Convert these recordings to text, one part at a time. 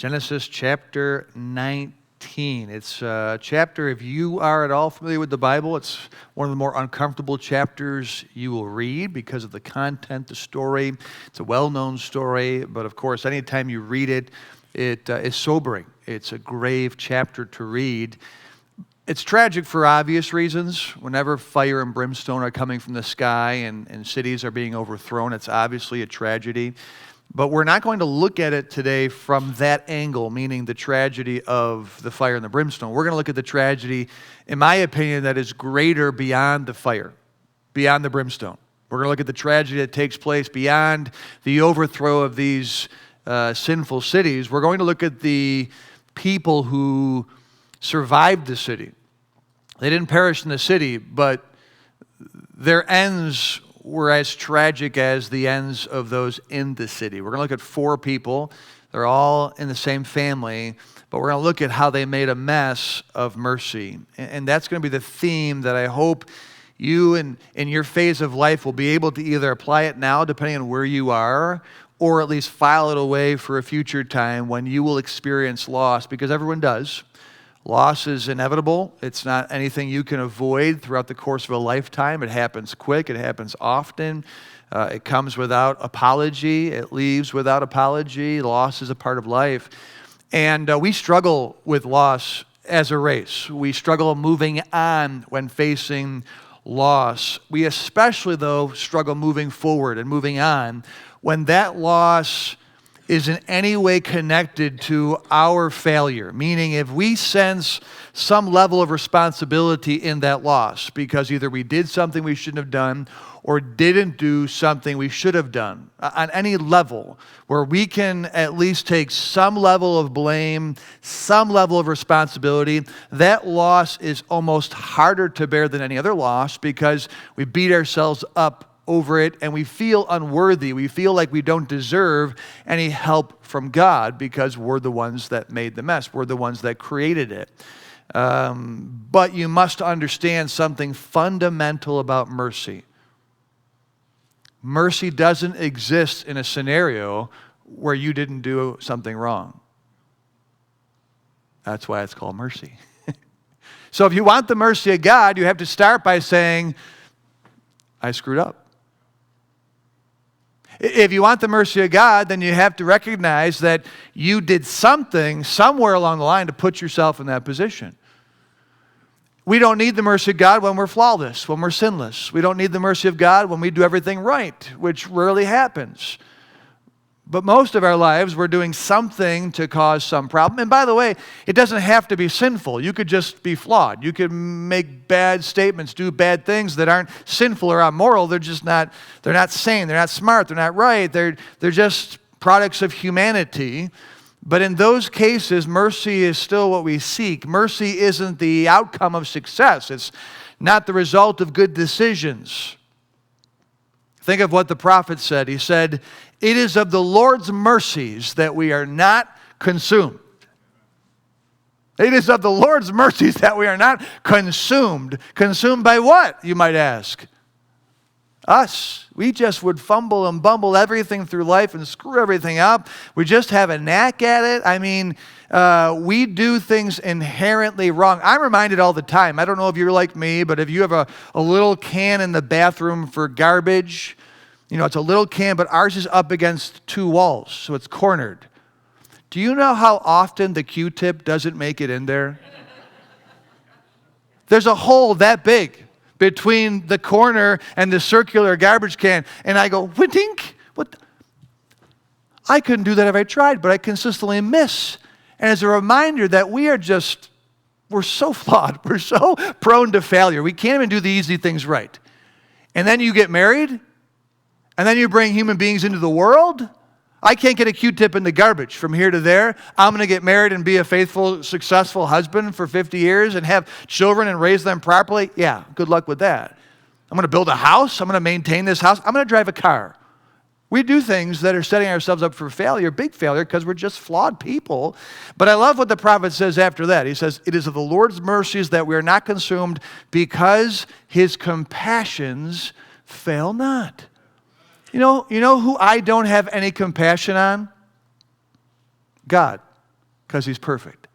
Genesis chapter 19. It's a chapter, if you are at all familiar with the Bible, it's one of the more uncomfortable chapters you will read because of the content, the story. It's a well-known story, but of course, anytime you read it, it is sobering. It's a grave chapter to read. It's tragic for obvious reasons. Whenever fire and brimstone are coming from the sky and cities are being overthrown, it's obviously a tragedy. But we're not going to look at it today from that angle, meaning the tragedy of the fire and the brimstone. We're going to look at the tragedy, in my opinion, that is greater beyond the fire, beyond the brimstone. We're going to look at the tragedy that takes place beyond the overthrow of these sinful cities. We're going to look at the people who survived the city. They didn't perish in the city, but their ends were as tragic as the ends of those in the city. We're going to look at 4 people. They're all in the same family, but we're going to look at how they made a mess of mercy. And that's going to be the theme that I hope you in your phase of life will be able to either apply it now, depending on where you are, or at least file it away for a future time when you will experience loss, because everyone does. Loss is inevitable. It's not anything you can avoid throughout the course of a lifetime. It happens quick. It happens often. It comes without apology. It leaves without apology. Loss is a part of life. And we struggle with loss as a race. We struggle moving on when facing loss. We especially, though, struggle moving forward and moving on when that loss is in any way connected to our failure. Meaning if we sense some level of responsibility in that loss because either we did something we shouldn't have done or didn't do something we should have done, on any level where we can at least take some level of blame, some level of responsibility, that loss is almost harder to bear than any other loss because we beat ourselves up over it, and we feel unworthy. We feel like we don't deserve any help from God because we're the ones that made the mess. We're the ones that created it. But you must understand something fundamental about mercy. Mercy doesn't exist in a scenario where you didn't do something wrong. That's why it's called mercy. So if you want the mercy of God, you have to start by saying, I screwed up. If you want the mercy of God, then you have to recognize that you did something somewhere along the line to put yourself in that position. We don't need the mercy of God when we're flawless, when we're sinless. We don't need the mercy of God when we do everything right, which rarely happens. But most of our lives, we're doing something to cause some problem. And by the way, it doesn't have to be sinful. You could just be flawed. You could make bad statements, do bad things that aren't sinful or immoral. They're not sane, they're not smart, they're not right. They're just products of humanity. But in those cases, mercy is still what we seek. Mercy isn't the outcome of success. It's not the result of good decisions. Think of what the prophet said. He said, "It is of the Lord's mercies that we are not consumed." It is of the Lord's mercies that we are not consumed. Consumed by what, you might ask? Us. We just would fumble and bumble everything through life and screw everything up. We just have a knack at it. I mean, we do things inherently wrong. I'm reminded all the time. I don't know if you're like me, but if you have a little can in the bathroom for garbage, you know, it's a little can, but ours is up against 2 walls, so it's cornered. Do you know how often the Q-tip doesn't make it in there? There's a hole that big between the corner and the circular garbage can. And I go, "Wink, what? I couldn't do that if I tried, but I consistently miss." And as a reminder that we're so flawed. We're so prone to failure. We can't even do the easy things right. And then you get married, and then you bring human beings into the world. I can't get a Q-tip in the garbage from here to there. I'm going to get married and be a faithful, successful husband for 50 years and have children and raise them properly. Yeah, good luck with that. I'm going to build a house. I'm going to maintain this house. I'm going to drive a car. We do things that are setting ourselves up for failure, big failure, because we're just flawed people. But I love what the prophet says after that. He says, "It is of the Lord's mercies that we are not consumed because his compassions fail not." You know who I don't have any compassion on? God. because he's perfect.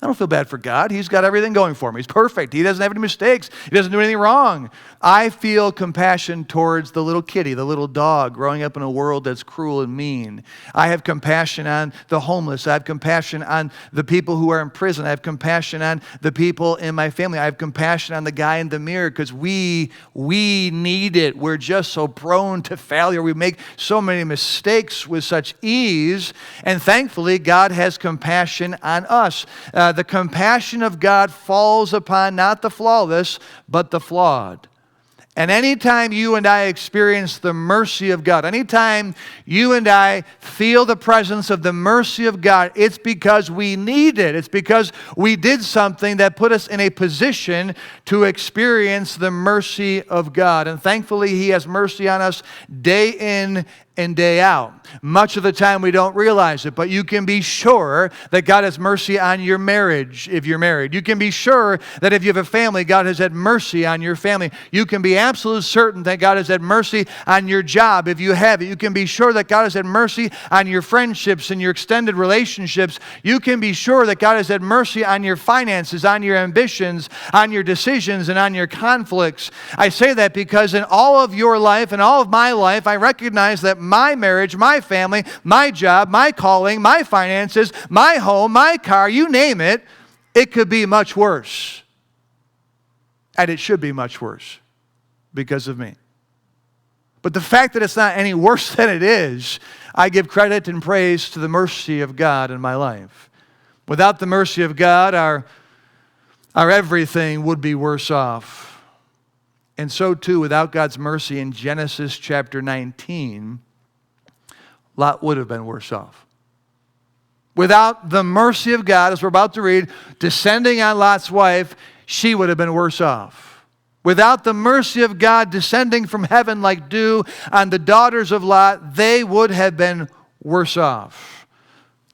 I don't feel bad for God. He's got everything going for him. He's perfect. He doesn't have any mistakes. He doesn't do anything wrong. I feel compassion towards the little kitty, the little dog growing up in a world that's cruel and mean. I have compassion on the homeless. I have compassion on the people who are in prison. I have compassion on the people in my family. I have compassion on the guy in the mirror because we need it. We're just so prone to failure. We make so many mistakes with such ease. And thankfully, God has compassion on us. The compassion of God falls upon not the flawless, but the flawed. And anytime you and I experience the mercy of God, anytime you and I feel the presence of the mercy of God, it's because we need it. It's because we did something that put us in a position to experience the mercy of God. And thankfully, He has mercy on us day in and day out. Much of the time we don't realize it, but you can be sure that God has mercy on your marriage if you're married. You can be sure that if you have a family, God has had mercy on your family. You can be absolutely certain that God has had mercy on your job if you have it. You can be sure that God has had mercy on your friendships and your extended relationships. You can be sure that God has had mercy on your finances, on your ambitions, on your decisions, and on your conflicts. I say that because in all of your life and all of my life, I recognize that my marriage, my family, my job, my calling, my finances, my home, my car, you name it, it could be much worse. And it should be much worse because of me. But the fact that it's not any worse than it is, I give credit and praise to the mercy of God in my life. Without the mercy of God, our everything would be worse off. And so too, without God's mercy in Genesis chapter 19, Lot would have been worse off. Without the mercy of God, as we're about to read, descending on Lot's wife, she would have been worse off. Without the mercy of God descending from heaven like dew on the daughters of Lot, they would have been worse off.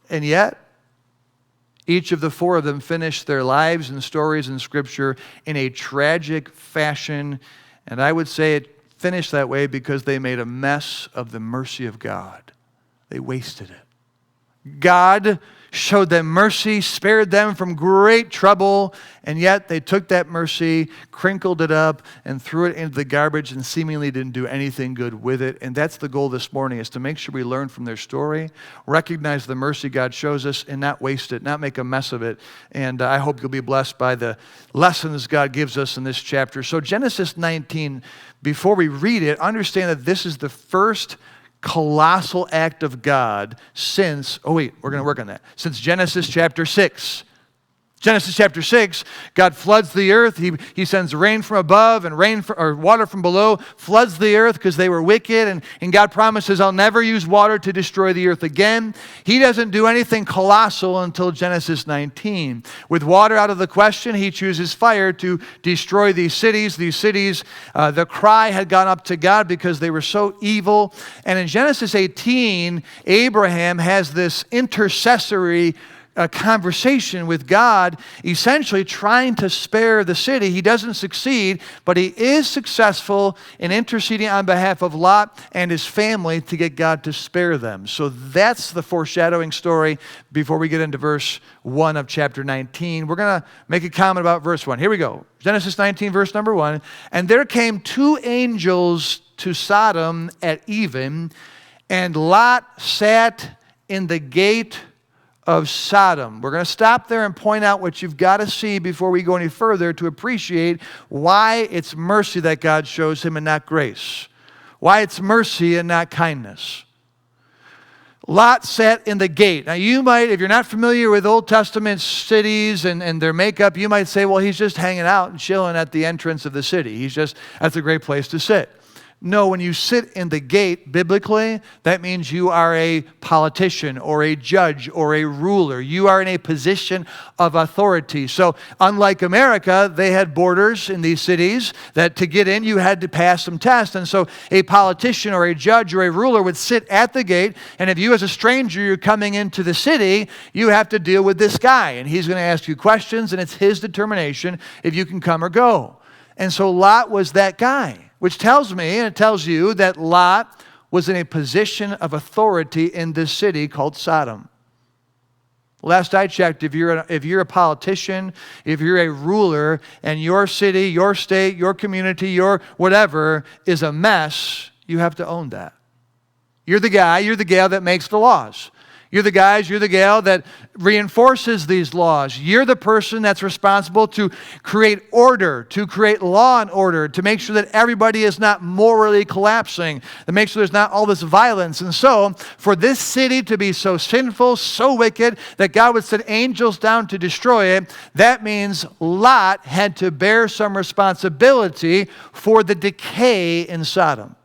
And yet, each of the four of them finished their lives and stories in Scripture in a tragic fashion. And I would say it finished that way because they made a mess of the mercy of God. They wasted it. God showed them mercy, spared them from great trouble, and yet they took that mercy, crinkled it up, and threw it into the garbage and seemingly didn't do anything good with it. And that's the goal this morning, is to make sure we learn from their story, recognize the mercy God shows us, and not waste it, not make a mess of it. And I hope you'll be blessed by the lessons God gives us in this chapter. So Genesis 19, before we read it, understand that this is the first colossal act of God since Genesis chapter 6. Genesis chapter 6, God floods the earth. He sends rain from above and water from below, floods the earth because they were wicked. And God promises, I'll never use water to destroy the earth again. He doesn't do anything colossal until Genesis 19. With water out of the question, He chooses fire to destroy these cities. These cities, the cry had gone up to God because they were so evil. And in Genesis 18, Abraham has this intercessory a conversation with God, essentially trying to spare the city. He doesn't succeed, but he is successful in interceding on behalf of Lot and his family to get God to spare them. So that's the foreshadowing story before we get into verse 1 of chapter 19. We're going to make a comment about verse 1. Here we go. Genesis 19, verse number 1. And there came two angels to Sodom at even, and Lot sat in the gate of Sodom. We're going to stop there and point out what you've got to see before we go any further to appreciate why it's mercy that God shows him and not grace. Why it's mercy and not kindness. Lot sat in the gate. Now you might, if you're not familiar with Old Testament cities and their makeup, you might say, well, he's just hanging out and chilling at the entrance of the city. That's a great place to sit. No, when you sit in the gate, biblically, that means you are a politician or a judge or a ruler. You are in a position of authority. So unlike America, they had borders in these cities that to get in, you had to pass some tests. And so a politician or a judge or a ruler would sit at the gate. And if you as a stranger, you're coming into the city, you have to deal with this guy. And he's going to ask you questions, and it's his determination if you can come or go. And so Lot was that guy. Which tells me, and it tells you, that Lot was in a position of authority in this city called Sodom. Last I checked, if you're a politician, if you're a ruler, and your city, your state, your community, your whatever is a mess, you have to own that. You're the guy, you're the gal that makes the laws. You're the gal that reinforces these laws. You're the person that's responsible to create order, to create law and order, to make sure that everybody is not morally collapsing, to make sure there's not all this violence. And so, for this city to be so sinful, so wicked, that God would send angels down to destroy it, that means Lot had to bear some responsibility for the decay in Sodom.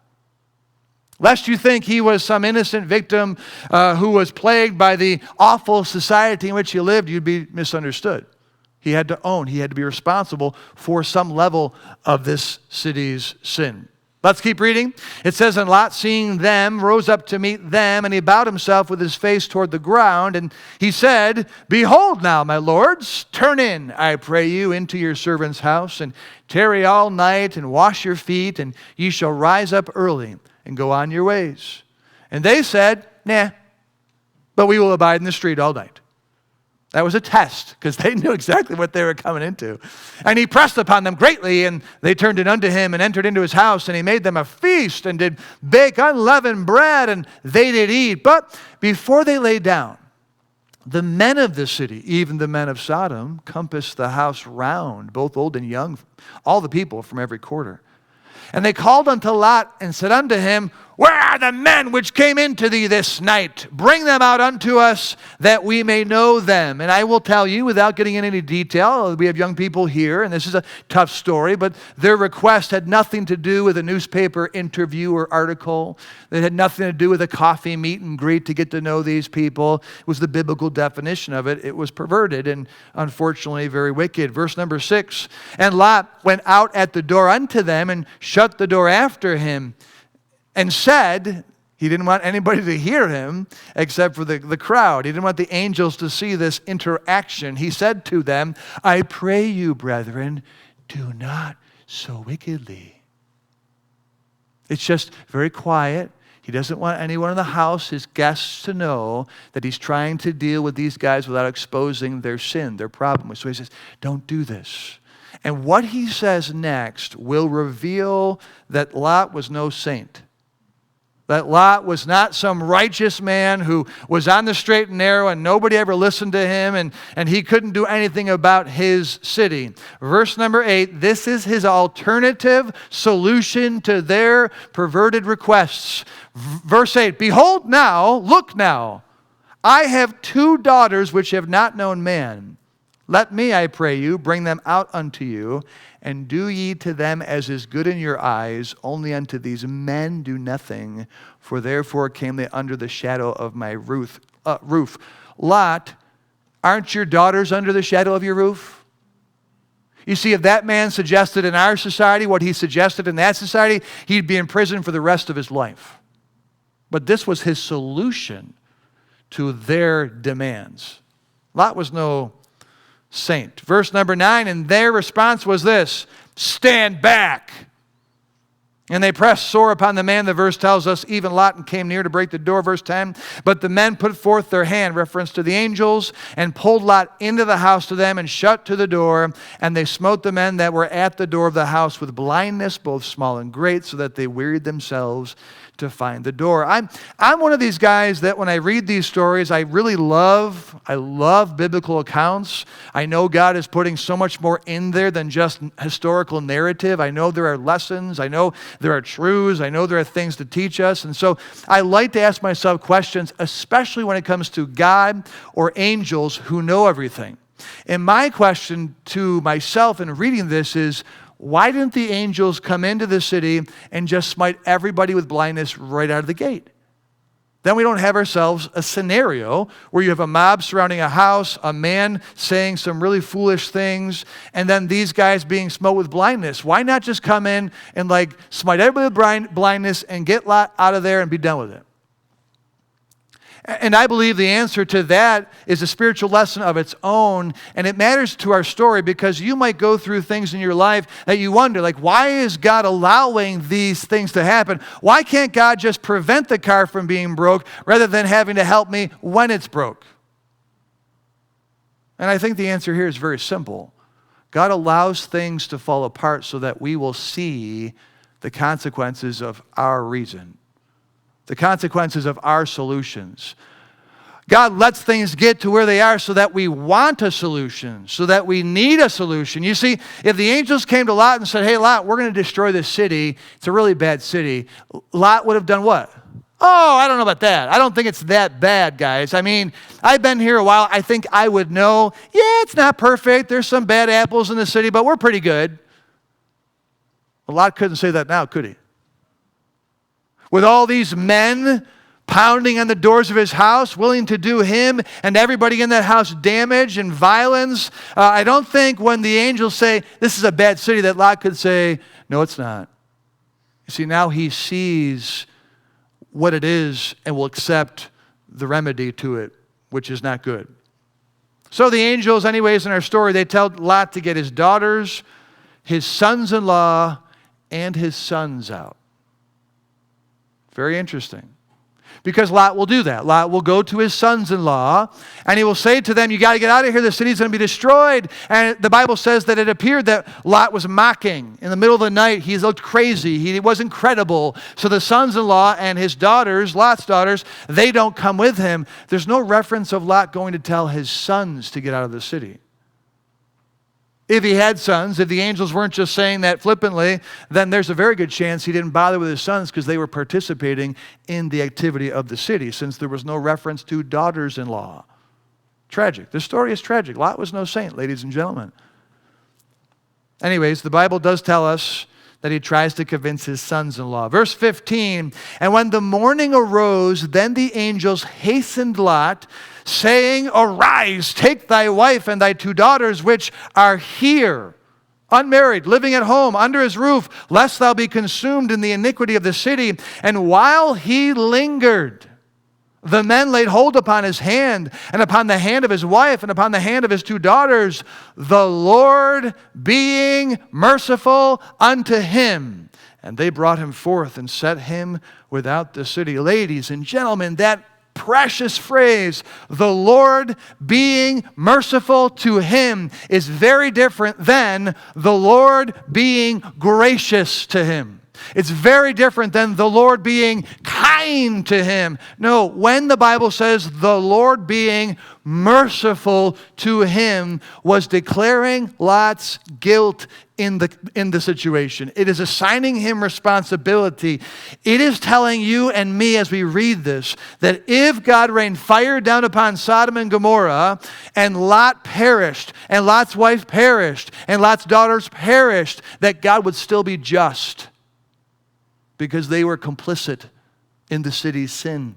Lest you think he was some innocent victim who was plagued by the awful society in which he lived, you'd be misunderstood. He had to be responsible for some level of this city's sin. Let's keep reading. It says, and Lot, seeing them, rose up to meet them, and he bowed himself with his face toward the ground, and he said, behold now, my lords, turn in, I pray you, into your servant's house, and tarry all night, and wash your feet, and ye shall rise up early, and go on your ways. And they said, nah, but we will abide in the street all night. That was a test, because they knew exactly what they were coming into. And he pressed upon them greatly, and they turned it unto him, and entered into his house, and he made them a feast, and did bake unleavened bread, and they did eat. But before they lay down, the men of the city, even the men of Sodom, compassed the house round, both old and young, all the people from every quarter. And they called unto Lot, and said unto him, where are the men which came into thee this night? Bring them out unto us, that we may know them. And I will tell you, without getting into any detail, we have young people here, and this is a tough story, but their request had nothing to do with a newspaper interview or article. It had nothing to do with a coffee meet and greet to get to know these people. It was the biblical definition of it. It was perverted and unfortunately very wicked. Verse number 6, and Lot went out at the door unto them, and shut the door after him, and said, he didn't want anybody to hear him except for the crowd. He didn't want the angels to see this interaction. He said to them, I pray you, brethren, do not so wickedly. It's just very quiet. He doesn't want anyone in the house, his guests, to know that he's trying to deal with these guys without exposing their sin, their problem. So he says, don't do this. And what he says next will reveal that Lot was no saint. That Lot was not some righteous man who was on the straight and narrow and nobody ever listened to him and he couldn't do anything about his city. Verse number 8, this is his alternative solution to their perverted requests. Verse 8, behold now, look now, I have 2 daughters which have not known man. Let me, I pray you, bring them out unto you, and do ye to them as is good in your eyes. Only unto these men do nothing, for therefore came they under the shadow of my roof. Lot, aren't your daughters under the shadow of your roof? You see, if that man suggested in our society what he suggested in that society, he'd be in prison for the rest of his life. But this was his solution to their demands. Lot was no saint. Verse number 9, and their response was this, stand back. And they pressed sore upon the man, the verse tells us, even Lot came near to break the door, verse 10. But the men put forth their hand, reference to the angels, and pulled Lot into the house to them, and shut to the door. And they smote the men that were at the door of the house with blindness, both small and great, so that they wearied themselves to find the door. I'm one of these guys that when I read these stories, I love biblical accounts. I know God is putting so much more in there than just historical narrative. I know there are lessons. I know there are truths. I know there are things to teach us. And so I like to ask myself questions, especially when it comes to God or angels who know everything. And my question to myself in reading this is, why didn't the angels come into the city and just smite everybody with blindness right out of the gate? Then we don't have ourselves a scenario where you have a mob surrounding a house, a man saying some really foolish things, and then these guys being smote with blindness. Why not just come in and smite everybody with blindness and get Lot out of there and be done with it? And I believe the answer to that is a spiritual lesson of its own, and it matters to our story because you might go through things in your life that you wonder, why is God allowing these things to happen? Why can't God just prevent the car from being broke rather than having to help me when it's broke? And I think the answer here is very simple. God allows things to fall apart so that we will see the consequences of our reason, the consequences of our solutions. God lets things get to where they are so that we want a solution, so that we need a solution. You see, if the angels came to Lot and said, hey, Lot, we're going to destroy this city. It's a really bad city. Lot would have done what? Oh, I don't know about that. I don't think it's that bad, guys. I mean, I've been here a while. I think I would know, yeah, it's not perfect. There's some bad apples in the city, but we're pretty good. Well, Lot couldn't say that now, could he? With all these men pounding on the doors of his house, willing to do him and everybody in that house damage and violence. I don't think when the angels say, this is a bad city, that Lot could say, no, it's not. You see, now he sees what it is and will accept the remedy to it, which is not good. So the angels, anyways, in our story, they tell Lot to get his daughters, his sons-in-law, and his sons out. Very interesting. Because Lot will do that. Lot will go to his sons-in-law, and he will say to them, you got to get out of here. The city's going to be destroyed. And the Bible says that it appeared that Lot was mocking. In the middle of the night, he looked crazy. He wasn't credible. So the sons-in-law and his daughters, Lot's daughters, they don't come with him. There's no reference of Lot going to tell his sons to get out of the city. If he had sons, if the angels weren't just saying that flippantly, then there's a very good chance he didn't bother with his sons because they were participating in the activity of the city, since there was no reference to daughters-in-law. Tragic. This story is tragic. Lot was no saint, ladies and gentlemen. Anyways, the Bible does tell us that he tries to convince his sons-in-law. Verse 15, and when the morning arose, then the angels hastened Lot, saying, arise, take thy wife and thy 2 daughters, which are here, unmarried, living at home, under his roof, lest thou be consumed in the iniquity of the city. And while he lingered, the men laid hold upon his hand, and upon the hand of his wife, and upon the hand of his 2 daughters, the Lord being merciful unto him. And they brought him forth and set him without the city. Ladies and gentlemen, that precious phrase, the Lord being merciful to him, is very different than the Lord being gracious to him. It's very different than the Lord being kind to him. No, when the Bible says the Lord being merciful to him, was declaring Lot's guilt in the situation. It is assigning him responsibility. It is telling you and me as we read this that if God rained fire down upon Sodom and Gomorrah, and Lot perished, and Lot's wife perished, and Lot's daughters perished, that God would still be just, because they were complicit in the city's sin.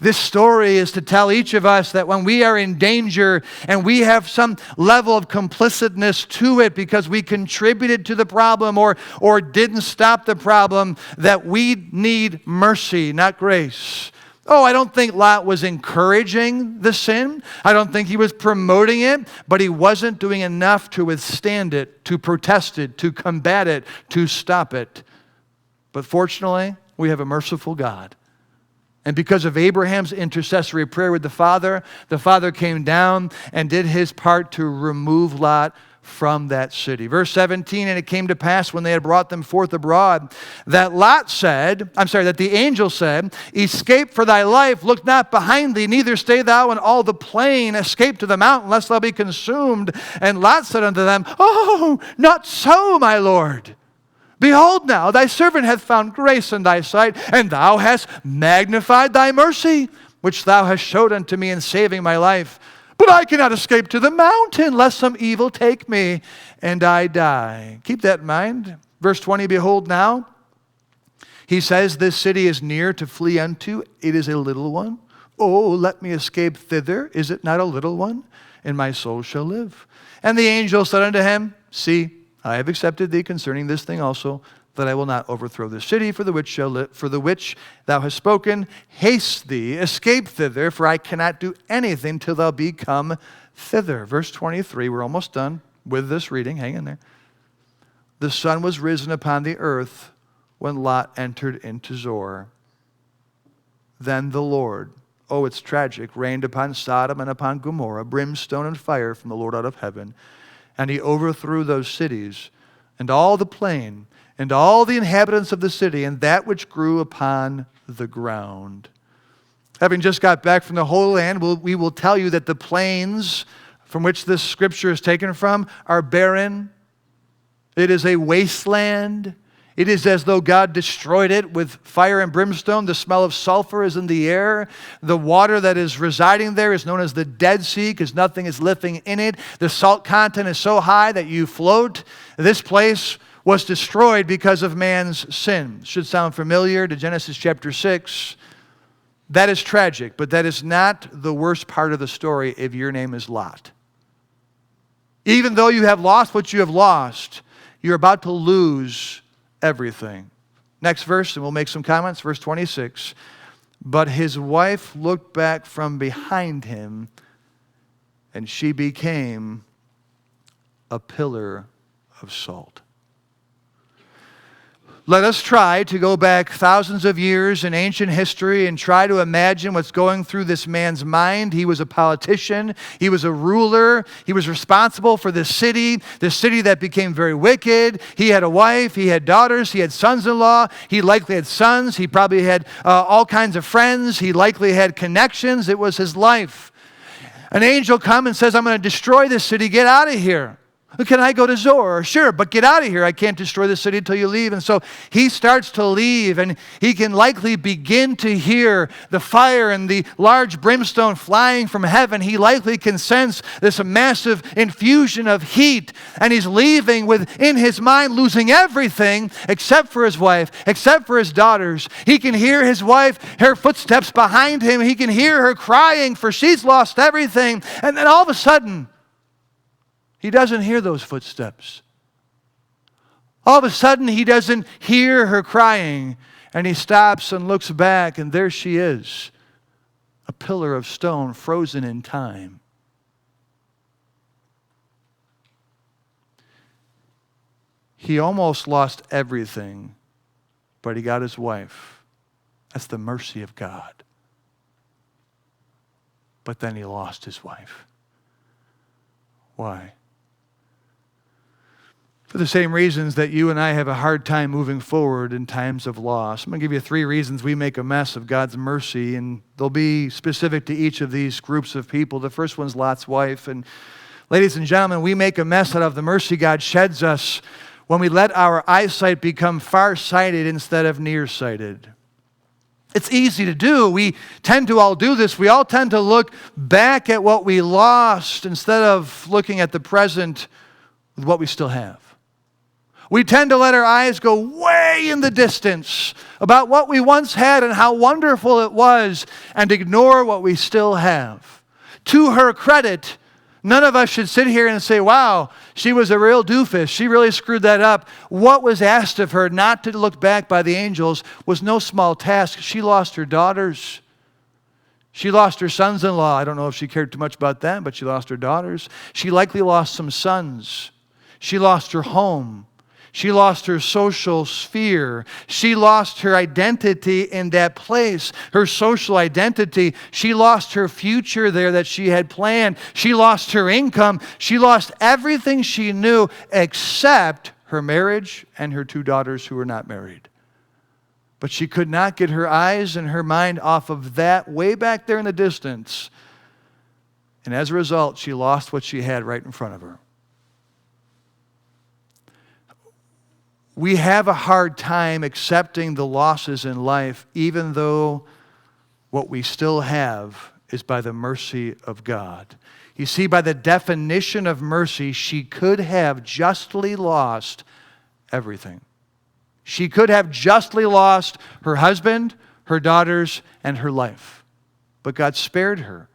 This story is to tell each of us that when we are in danger and we have some level of complicitness to it because we contributed to the problem or didn't stop the problem, that we need mercy, not grace. Oh, I don't think Lot was encouraging the sin. I don't think he was promoting it, but he wasn't doing enough to withstand it, to protest it, to combat it, to stop it. But fortunately, we have a merciful God. And because of Abraham's intercessory prayer with the Father came down and did his part to remove Lot from that city. Verse 17, and it came to pass when they had brought them forth abroad, that the angel said, escape for thy life, look not behind thee, neither stay thou in all the plain, escape to the mountain, lest thou be consumed. And Lot said unto them, oh, not so, my Lord. Behold now, thy servant hath found grace in thy sight, and thou hast magnified thy mercy, which thou hast showed unto me in saving my life. But I cannot escape to the mountain, lest some evil take me, and I die. Keep that in mind. Verse 20, behold now, he says, this city is near to flee unto. It is a little one. Oh, let me escape thither. Is it not a little one? And my soul shall live. And the angel said unto him, see, I have accepted thee concerning this thing also, that I will not overthrow the city for the which thou hast spoken. Haste thee, escape thither, for I cannot do anything till thou be come thither. Verse 23, we're almost done with this reading. Hang in there. The sun was risen upon the earth when Lot entered into Zoar. Then the Lord oh, it's tragic, rained upon Sodom and upon Gomorrah, brimstone and fire from the Lord out of heaven. And he overthrew those cities, and all the plain, and all the inhabitants of the city, and that which grew upon the ground. Having just got back from the Holy Land, we will tell you that the plains from which this scripture is taken from are barren. It is a wasteland. It is as though God destroyed it with fire and brimstone. The smell of sulfur is in the air. The water that is residing there is known as the Dead Sea because nothing is living in it. The salt content is so high that you float. This place was destroyed because of man's sin. Should sound familiar to Genesis chapter 6. That is tragic, but that is not the worst part of the story if your name is Lot. Even though you have lost what you have lost, you're about to lose everything. Next verse, and we'll make some comments. Verse 26. But his wife looked back from behind him, and she became a pillar of salt. Let us try to go back thousands of years in ancient history and try to imagine what's going through this man's mind. He was a politician. He was a ruler. He was responsible for this city that became very wicked. He had a wife. He had daughters. He had sons-in-law. He likely had sons. He probably had all kinds of friends. He likely had connections. It was his life. An angel comes and says, I'm going to destroy this city. Get out of here. Can I go to Zoar? Sure, but get out of here. I can't destroy the city until you leave. And so he starts to leave, and he can likely begin to hear the fire and the large brimstone flying from heaven. He likely can sense this massive infusion of heat, and he's leaving within his mind, losing everything except for his wife, except for his daughters. He can hear his wife, her footsteps behind him. He can hear her crying, for she's lost everything. And then all of a sudden, he doesn't hear those footsteps. All of a sudden, he doesn't hear her crying, and he stops and looks back, and there she is, a pillar of stone frozen in time. He almost lost everything, but he got his wife. That's the mercy of God. But then he lost his wife. Why? For the same reasons that you and I have a hard time moving forward in times of loss. I'm going to give you 3 reasons we make a mess of God's mercy, and they'll be specific to each of these groups of people. The first one's Lot's wife. And ladies and gentlemen, we make a mess out of the mercy God sheds us when we let our eyesight become far-sighted instead of nearsighted. It's easy to do. We tend to all do this. We all tend to look back at what we lost instead of looking at the present with what we still have. We tend to let our eyes go way in the distance about what we once had and how wonderful it was and ignore what we still have. To her credit, none of us should sit here and say, wow, she was a real doofus. She really screwed that up. What was asked of her not to look back by the angels was no small task. She lost her daughters. She lost her sons-in-law. I don't know if she cared too much about them, but she lost her daughters. She likely lost some sons. She lost her home. She lost her social sphere. She lost her identity in that place, her social identity. She lost her future there that she had planned. She lost her income. She lost everything she knew except her marriage and her 2 daughters who were not married. But she could not get her eyes and her mind off of that way back there in the distance. And as a result, she lost what she had right in front of her. We have a hard time accepting the losses in life, even though what we still have is by the mercy of God. You see, by the definition of mercy, she could have justly lost everything. She could have justly lost her husband, her daughters, and her life. But God spared her.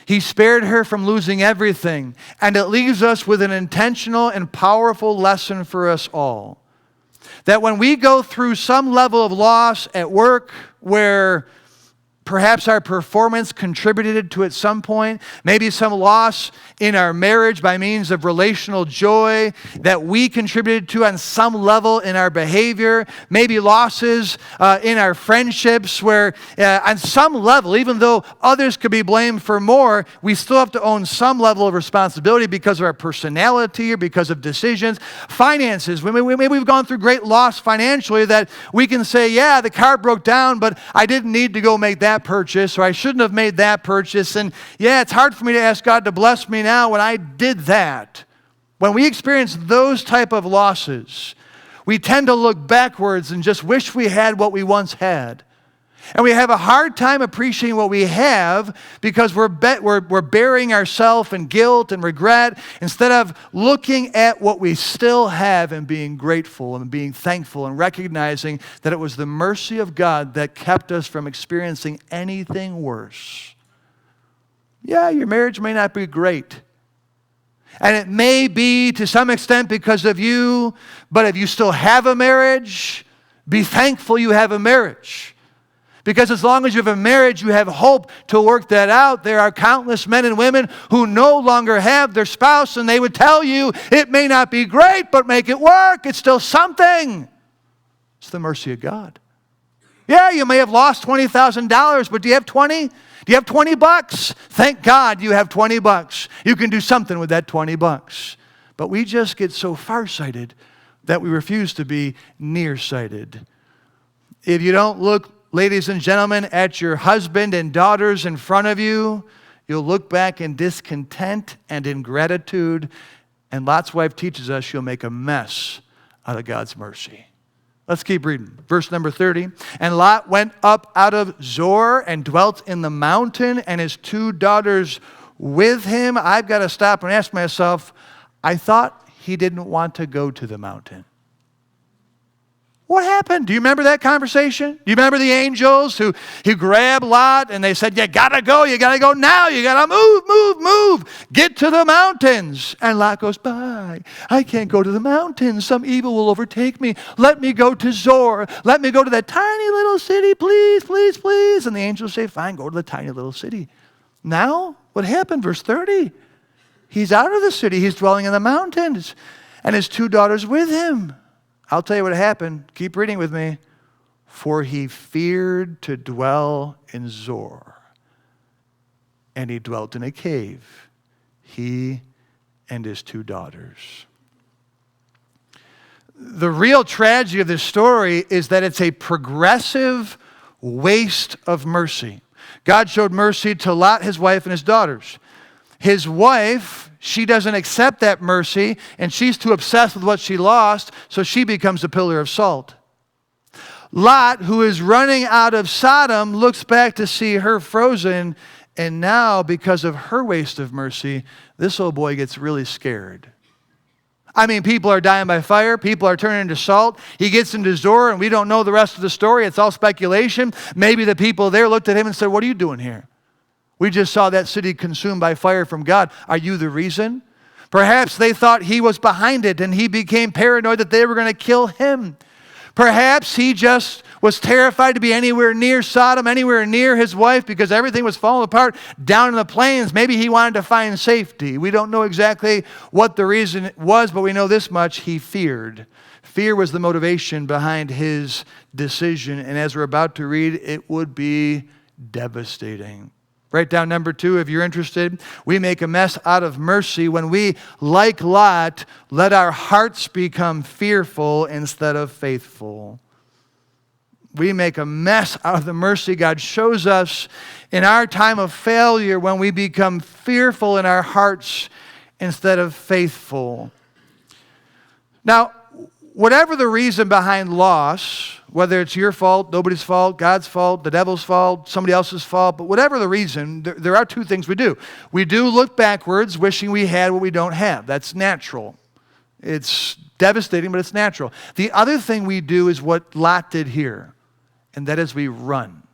He spared her from losing everything. And it leaves us with an intentional and powerful lesson for us all. That when we go through some level of loss at work where Perhaps our performance contributed to it at some point. Maybe some loss in our marriage by means of relational joy that we contributed to on some level in our behavior. Maybe losses in our friendships where on some level, even though others could be blamed for more, we still have to own some level of responsibility because of our personality or because of decisions. Finances, maybe we've gone through great loss financially that we can say, yeah, the car broke down, but I didn't need to go make that purchase, or I shouldn't have made that purchase. And yeah, it's hard for me to ask God to bless me now when I did that. When we experience those type of losses, we tend to look backwards and just wish we had what we once had. And we have a hard time appreciating what we have because we're burying ourselves in guilt and regret instead of looking at what we still have and being grateful and being thankful and recognizing that it was the mercy of God that kept us from experiencing anything worse. Yeah, your marriage may not be great. And it may be to some extent because of you, but if you still have a marriage, be thankful you have a marriage. Because as long as you have a marriage, you have hope to work that out. There are countless men and women who no longer have their spouse, and they would tell you, it may not be great, but make it work. It's still something. It's the mercy of God. Yeah, you may have lost $20,000, but do you have 20? Do you have 20 bucks? Thank God you have 20 bucks. You can do something with that 20 bucks. But we just get so farsighted that we refuse to be nearsighted. If you don't look, ladies and gentlemen, at your husband and daughters in front of you, you'll look back in discontent and ingratitude. And Lot's wife teaches us you'll make a mess out of God's mercy. Let's keep reading. Verse number 30. And Lot went up out of Zoar and dwelt in the mountain, and his 2 daughters with him. I've got to stop and ask myself, I thought he didn't want to go to the mountain. What happened? Do you remember that conversation? Do you remember the angels who grabbed Lot and they said, you gotta go now, you gotta move, get to the mountains. And Lot goes, bye, I can't go to the mountains, some evil will overtake me. Let me go to Zoar, let me go to that tiny little city, please, please, please. And the angels say, fine, go to the tiny little city. Now, what happened? Verse 30, he's out of the city, he's dwelling in the mountains, and his 2 daughters with him. I'll tell you what happened. Keep reading with me. For he feared to dwell in Zoar, and he dwelt in a cave, he and his 2 daughters. The real tragedy of this story is that it's a progressive waste of mercy. God showed mercy to Lot, his wife, and his daughters. His wife, she doesn't accept that mercy, and she's too obsessed with what she lost, so she becomes a pillar of salt. Lot, who is running out of Sodom, looks back to see her frozen, and now, because of her waste of mercy, this old boy gets really scared. I mean, people are dying by fire. People are turning into salt. He gets into Zoar, and we don't know the rest of the story. It's all speculation. Maybe the people there looked at him and said, what are you doing here? We just saw that city consumed by fire from God. Are you the reason? Perhaps they thought he was behind it and he became paranoid that they were going to kill him. Perhaps he just was terrified to be anywhere near Sodom, anywhere near his wife because everything was falling apart down in the plains. Maybe he wanted to find safety. We don't know exactly what the reason was, but we know this much: he feared. Fear was the motivation behind his decision, and as we're about to read, it would be devastating. Write down number 2 if you're interested. We make a mess out of mercy when we, like Lot, let our hearts become fearful instead of faithful. We make a mess out of the mercy God shows us in our time of failure when we become fearful in our hearts instead of faithful. Now, whatever the reason behind loss, whether it's your fault, nobody's fault, God's fault, the devil's fault, somebody else's fault, but whatever the reason, there are 2 things we do. We do look backwards, wishing we had what we don't have. That's natural. It's devastating, but it's natural. The other thing we do is what Lot did here, and that is we run.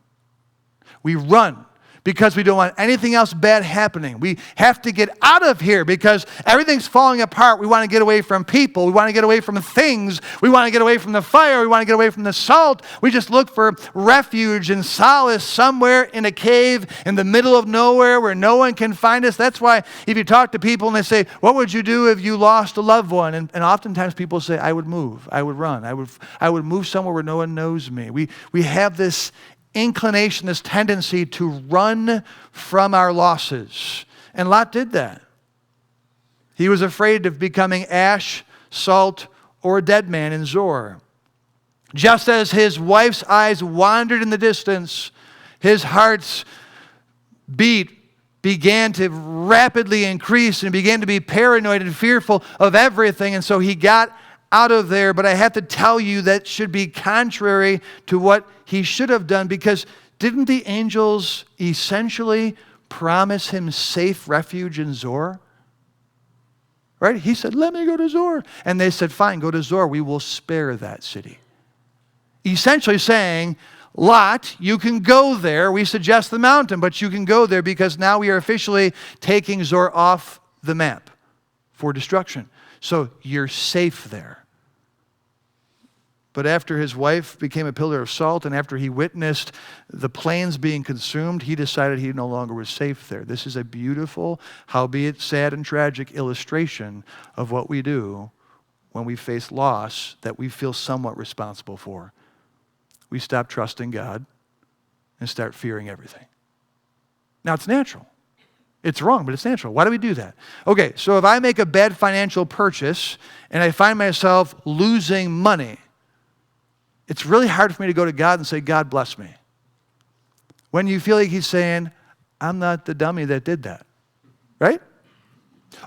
We run because we don't want anything else bad happening. We have to get out of here because everything's falling apart. We want to get away from people. We want to get away from things. We want to get away from the fire. We want to get away from the salt. We just look for refuge and solace somewhere in a cave in the middle of nowhere where no one can find us. That's why if you talk to people and they say, what would you do if you lost a loved one? And oftentimes people say, I would move. I would run. I would move somewhere where no one knows me. We have this inclination, this tendency to run from our losses. And Lot did that. He was afraid of becoming ash, salt, or a dead man in Zoar. Just as his wife's eyes wandered in the distance, his heart's beat began to rapidly increase and began to be paranoid and fearful of everything. And so he got out of there. But I have to tell you that should be contrary to what he should have done, because didn't the angels essentially promise him safe refuge in Zoar? Right? He said, let me go to Zoar. And they said, fine, go to Zoar. We will spare that city. Essentially saying, Lot, you can go there. We suggest the mountain, but you can go there because now we are officially taking Zoar off the map for destruction. So you're safe there. But after his wife became a pillar of salt and after he witnessed the plains being consumed, he decided he no longer was safe there. This is a beautiful, howbeit sad and tragic illustration of what we do when we face loss that we feel somewhat responsible for. We stop trusting God and start fearing everything. Now, it's natural. It's wrong, but it's natural. Why do we do that? Okay, so if I make a bad financial purchase and I find myself losing money, it's really hard for me to go to God and say, God bless me. When you feel like he's saying, I'm not the dummy that did that, right?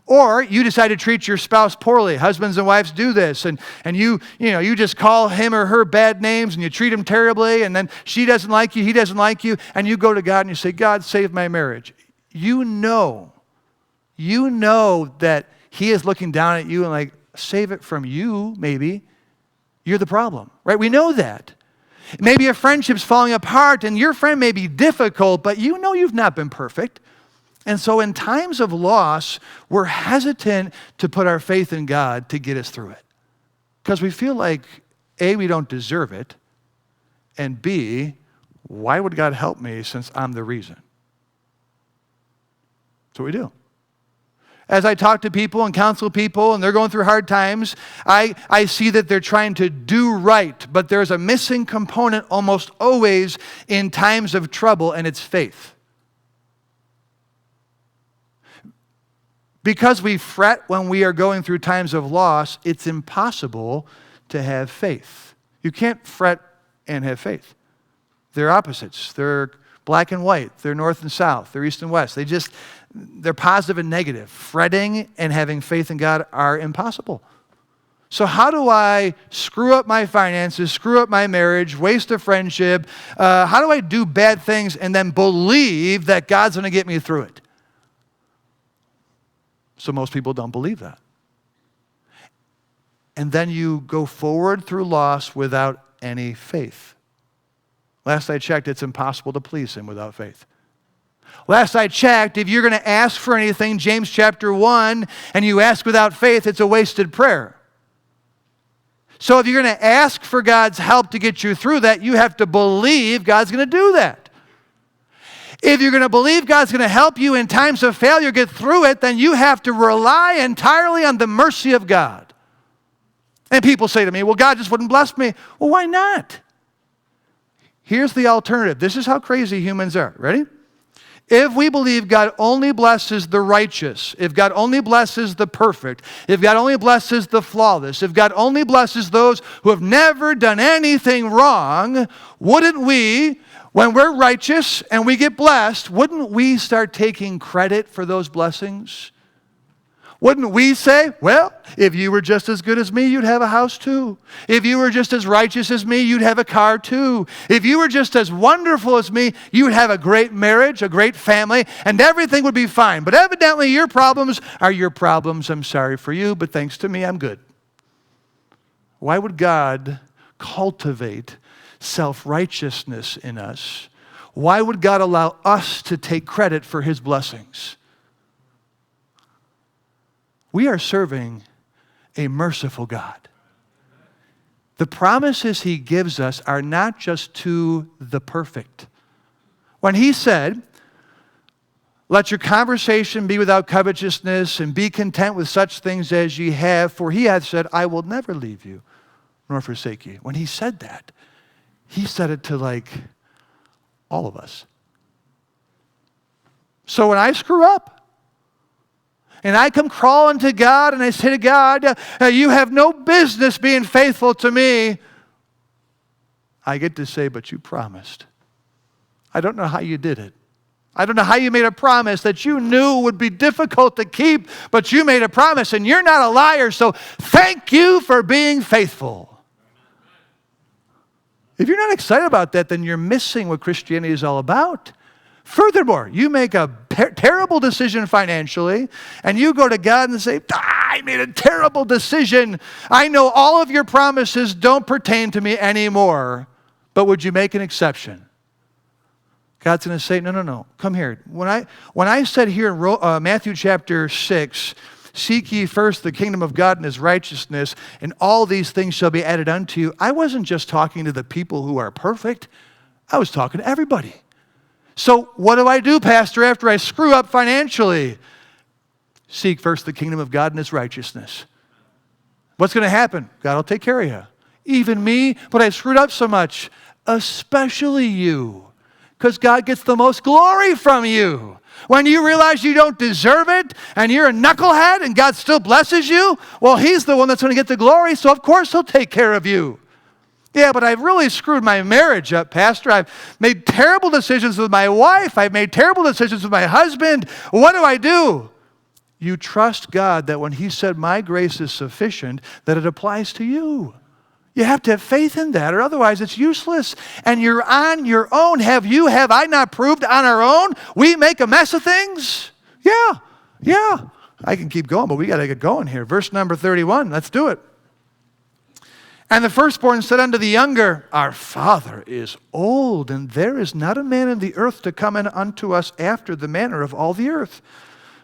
Or you decide to treat your spouse poorly. Husbands and wives do this, and you just call him or her bad names and you treat him terribly, and then she doesn't like you, he doesn't like you, and you go to God and you say, God, save my marriage. You know that he is looking down at you and like, save it from you, maybe. You're the problem, right? We know that. Maybe a friendship's falling apart and your friend may be difficult, but you know you've not been perfect. And so in times of loss, we're hesitant to put our faith in God to get us through it. Because we feel like, A, we don't deserve it, and B, why would God help me since I'm the reason? That's what we do. As I talk to people and counsel people and they're going through hard times, I see that they're trying to do right, but there's a missing component almost always in times of trouble, and it's faith. Because we fret when we are going through times of loss, it's impossible to have faith. You can't fret and have faith. They're opposites. They're black and white. They're north and south. They're east and west. They're positive and negative. Fretting and having faith in God are impossible. So how do I screw up my finances, screw up my marriage, waste a friendship? How do I do bad things and then believe that God's going to get me through it? So most people don't believe that. And then you go forward through loss without any faith. Last I checked, it's impossible to please him without faith. Last I checked, if you're going to ask for anything, James chapter 1, and you ask without faith, it's a wasted prayer. So if you're going to ask for God's help to get you through that, you have to believe God's going to do that. If you're going to believe God's going to help you in times of failure get through it, then you have to rely entirely on the mercy of God. And people say to me, well, God just wouldn't bless me. Well, why not? Here's the alternative. This is how crazy humans are. Ready? If we believe God only blesses the righteous, if God only blesses the perfect, if God only blesses the flawless, if God only blesses those who have never done anything wrong, wouldn't we, when we're righteous and we get blessed, wouldn't we start taking credit for those blessings? Wouldn't we say, well, if you were just as good as me, you'd have a house too. If you were just as righteous as me, you'd have a car too. If you were just as wonderful as me, you would have a great marriage, a great family, and everything would be fine. But evidently your problems are your problems. I'm sorry for you, but thanks to me, I'm good. Why would God cultivate self-righteousness in us? why would God allow us to take credit for his blessings? We are serving a merciful God. The promises he gives us are not just to the perfect. When he said, let your conversation be without covetousness, and be content with such things as ye have, for he hath said, I will never leave you nor forsake you. When he said that, he said it to like all of us. So when I screw up, and I come crawling to God and I say to God, you have no business being faithful to me, I get to say, but you promised. I don't know how you did it. I don't know how you made a promise that you knew would be difficult to keep, but you made a promise and you're not a liar, so thank you for being faithful. If you're not excited about that, then you're missing what Christianity is all about. Furthermore, you make a terrible decision financially, and you go to God and say, I made a terrible decision. I know all of your promises don't pertain to me anymore, but would you make an exception? God's going to say, no, come here. When I said here in Matthew chapter 6, seek ye first the kingdom of God and his righteousness, and all these things shall be added unto you, I wasn't just talking to the people who are perfect. I was talking to everybody. So what do, Pastor, after I screw up financially? Seek first the kingdom of God and his righteousness. What's going to happen? God will take care of you. Even me, but I screwed up so much. Especially you. Because God gets the most glory from you. When you realize you don't deserve it, and you're a knucklehead, and God still blesses you, well, he's the one that's going to get the glory, so of course he'll take care of you. Yeah, but I've really screwed my marriage up, Pastor. I've made terrible decisions with my wife. I've made terrible decisions with my husband. What do? You trust God that when he said, my grace is sufficient, that it applies to you. You have to have faith in that, or otherwise it's useless. And you're on your own. Have I not proved on our own we make a mess of things? Yeah. I can keep going, but we got to get going here. Verse number 31. Let's do it. And the firstborn said unto the younger, our father is old, and there is not a man in the earth to come in unto us after the manner of all the earth.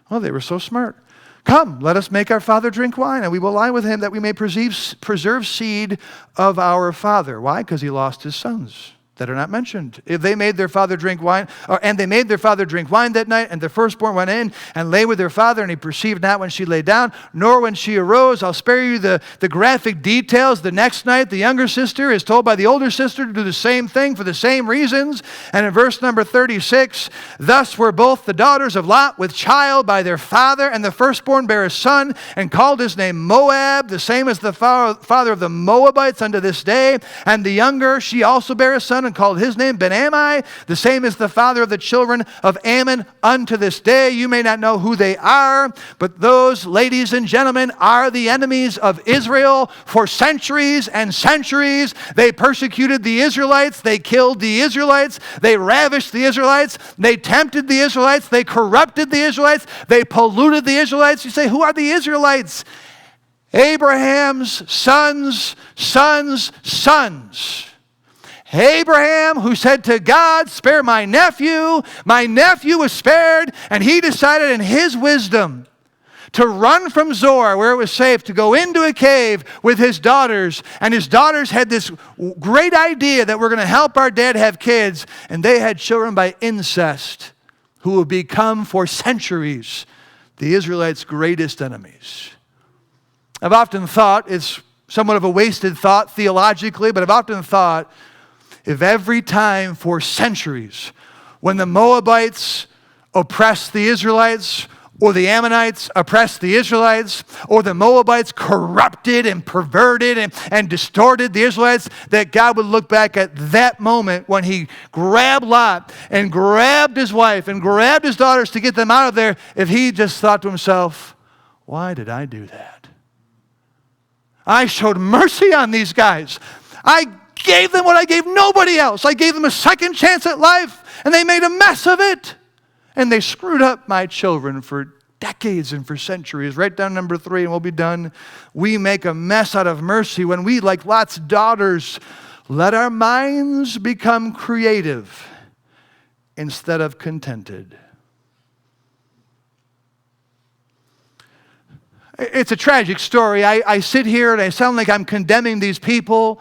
Oh, they were so smart. Come, let us make our father drink wine, and we will lie with him that we may preserve seed of our father. Why? Because he lost his sons that are not mentioned. If they made their father drink wine, and they made their father drink wine that night, and the firstborn went in and lay with their father, and he perceived not when she lay down, nor when she arose. I'll spare you the graphic details. The next night, the younger sister is told by the older sister to do the same thing for the same reasons. And in verse number 36, thus were both the daughters of Lot with child by their father, and the firstborn bare a son, and called his name Moab, the same as the father of the Moabites unto this day. And the younger, she also bare a son, and called his name Ben-Ammi, the same as the father of the children of Ammon unto this day. You may not know who they are, but those, ladies and gentlemen, are the enemies of Israel for centuries and centuries. They persecuted the Israelites. They killed the Israelites. They ravished the Israelites. They tempted the Israelites. They corrupted the Israelites. They polluted the Israelites. You say, who are the Israelites? Abraham's sons. Abraham, who said to God, spare my nephew. My nephew was spared, and he decided in his wisdom to run from Zoar, where it was safe, to go into a cave with his daughters. And his daughters had this great idea that we're going to help our dad have kids. And they had children by incest, who will become for centuries the Israelites' greatest enemies. I've often thought, it's somewhat of a wasted thought theologically, but I've often thought, if every time for centuries, when the Moabites oppressed the Israelites, or the Ammonites oppressed the Israelites, or the Moabites corrupted and perverted and distorted the Israelites, that God would look back at that moment when he grabbed Lot and grabbed his wife and grabbed his daughters to get them out of there, if he just thought to himself, why did I do that? I showed mercy on these guys. I gave them what I gave nobody else. I gave them a second chance at life, and they made a mess of it. And they screwed up my children for decades and for centuries. Write down number 3 and we'll be done. We make a mess out of mercy when we, like Lot's daughters, let our minds become creative instead of contented. It's a tragic story. I sit here and I sound like I'm condemning these people.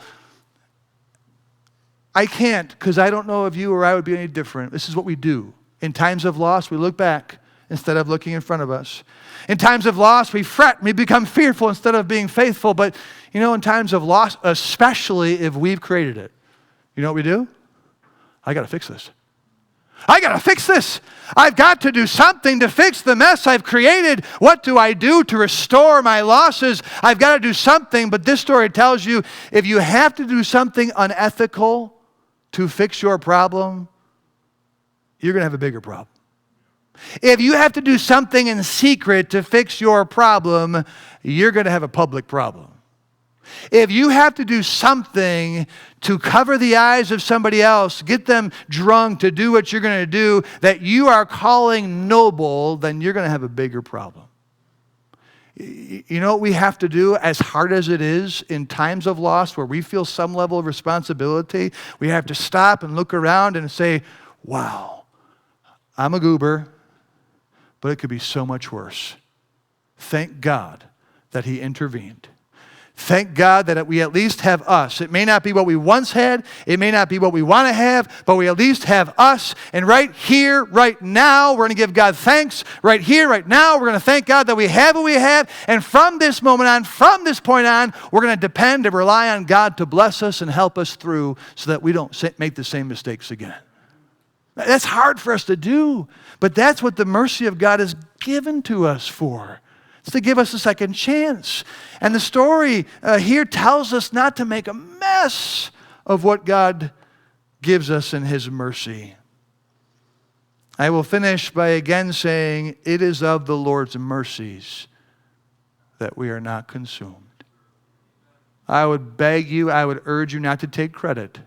I can't, because I don't know if you or I would be any different. This is what we do. In times of loss, we look back instead of looking in front of us. In times of loss, we fret and we become fearful instead of being faithful. But, in times of loss, especially if we've created it, you know what we do? I got to fix this. I got to fix this. I've got to do something to fix the mess I've created. What do I do to restore my losses? I've got to do something. But this story tells you, if you have to do something unethical to fix your problem, you're going to have a bigger problem. If you have to do something in secret to fix your problem, you're going to have a public problem. If you have to do something to cover the eyes of somebody else, get them drunk to do what you're going to do that you are calling noble, then you're going to have a bigger problem. You know what we have to do, as hard as it is, in times of loss where we feel some level of responsibility? We have to stop and look around and say, wow, I'm a goober, but it could be so much worse. Thank God that He intervened. Thank God that we at least have us. It may not be what we once had. It may not be what we want to have, but we at least have us. And right here, right now, we're going to give God thanks. Right here, right now, we're going to thank God that we have what we have. And from this moment on, from this point on, we're going to depend and rely on God to bless us and help us through so that we don't make the same mistakes again. That's hard for us to do, but that's what the mercy of God is given to us for. It's to give us a second chance. And the story here tells us not to make a mess of what God gives us in His mercy. I will finish by again saying, it is of the Lord's mercies that we are not consumed. I would beg you, I would urge you not to take credit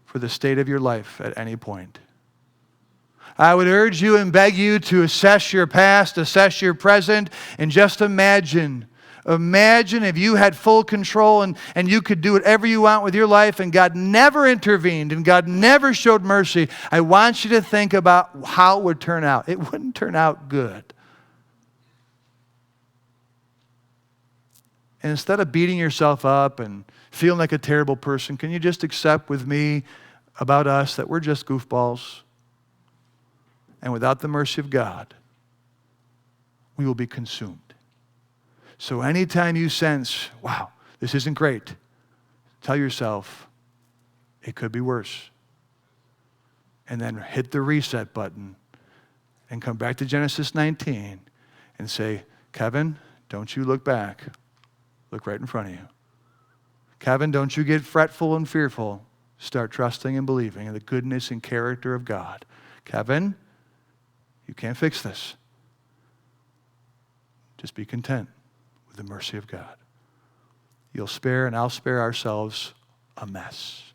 for the state of your life at any point. I would urge you and beg you to assess your past, assess your present, and just imagine. Imagine if you had full control and you could do whatever you want with your life and God never intervened and God never showed mercy. I want you to think about how it would turn out. It wouldn't turn out good. And instead of beating yourself up and feeling like a terrible person, can you just accept with me about us that we're just goofballs? And without the mercy of God, we will be consumed. So anytime you sense, wow, this isn't great, tell yourself, it could be worse. And then hit the reset button and come back to Genesis 19 and say, Kevin, don't you look back. Look right in front of you. Kevin, don't you get fretful and fearful. Start trusting and believing in the goodness and character of God. Kevin, you can't fix this. Just be content with the mercy of God. You'll spare and I'll spare ourselves a mess.